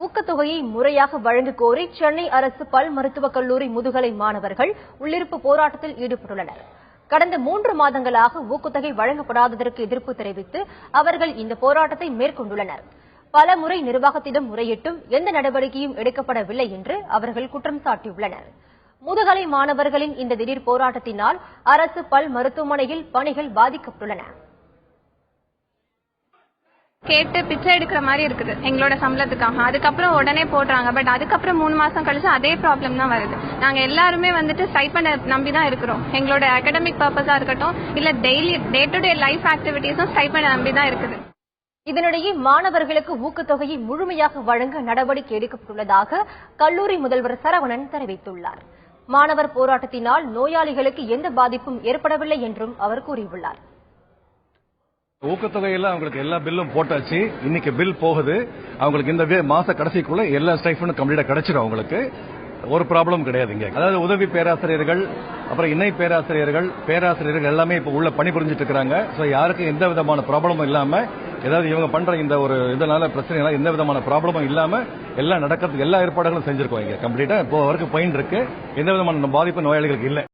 ஊக்கத்தொகையை முறையாக வழங்க கோரி சென்னை அரசு பல் மருத்துவக் கல்லூரி முதுகலை மாணவர்கள் உள்ளிருப்பு போராட்டத்தில் ஈடுபட்டுள்ளனர். கடந்த 3 மாதங்களாக ஊக்கத்தொகை வழங்கப்படாததற்கு எதிர்ப்பு தெரிவித்து அவர்கள் இந்த போராட்டத்தை மேற்கொண்டுள்ளனர். பல முறை நிர்வாகத்திடம் முறையிட்டும் எந்த நடவடிக்கையும் எடுக்கப்படவில்லை என்று அவர்கள் குற்றம் சாட்டியுள்ளனர். முதுகலை மாணவர்களின் இந்த திடீர் போராட்டத்தினால் அரசு பல் மருத்துவமனையில் பணிகள் பாதிக்கப்பட்டுள்ளன. கேட்டு பிச்சை எடுக்கிற மாதிரி இருக்குது எங்களோட சம்பளத்துக்காக. அதுக்கப்புறம் உடனே போடுறாங்க. பட் அதுக்கப்புறம் 3 மாசம் கழிச்சு அதே ப்ராப்ளம் தான் வருது. நாங்க எல்லாருமே ஸ்டைபண்ட் நம்பி தான் இருக்கிறோம். எங்களோட அகாடமிக் பர்பஸா இருக்கட்டும் இல்ல daily day to day life ஆக்டிவிட்டிஸும் ஸ்டைபண்ட் நம்பி தான் இருக்குது. இதனிடையே மாணவர்களுக்கு ஊக்கத்தொகையை முழுமையாக வழங்க நடவடிக்கை எடுக்கப்பட்டுள்ளதாக கல்லூரி முதல்வர் சரவணன் தெரிவித்துள்ளார். மாணவர் போராட்டத்தினால் நோயாளிகளுக்கு எந்த பாதிப்பும் ஏற்படவில்லை என்றும் அவர் கூறியுள்ளார். ஊக்கத்தொகையில அவங்களுக்கு எல்லா பில்லும் போட்டாச்சு. இன்னைக்கு பில் போகுது. அவங்களுக்கு இந்த மாச கடைசிக்குள்ள எல்லா ஸ்டைஃபண்டும் கம்ப்ளீட்டா கிடைச்சிடும். அவங்களுக்கு ஒரு ப்ராப்ளம் கிடையாது. இங்க அதாவது உதவி பேராசிரியர்கள், அப்புறம் இணை பேராசிரியர்கள் எல்லாமே இப்ப உள்ள பணிபுரிஞ்சிட்டு இருக்காங்க. சோ யாருக்கும் எந்த விதமான ப்ராப்ளமும் இல்லாம, ஏதாவது இவங்க பண்ற இந்த ஒரு இதனால பிரச்சனை எந்த விதமான ப்ராப்ளமும் இல்லாம எல்லாம் நடக்கிறதுக்கு எல்லா ஏற்பாடுகளும் செஞ்சிருக்கோம். இங்க கம்ப்ளீட்டா இப்போ வரைக்கும் பயன் இருக்கு. எந்த விதமான பாதிப்பு நோயாளிகளுக்கு இல்லை.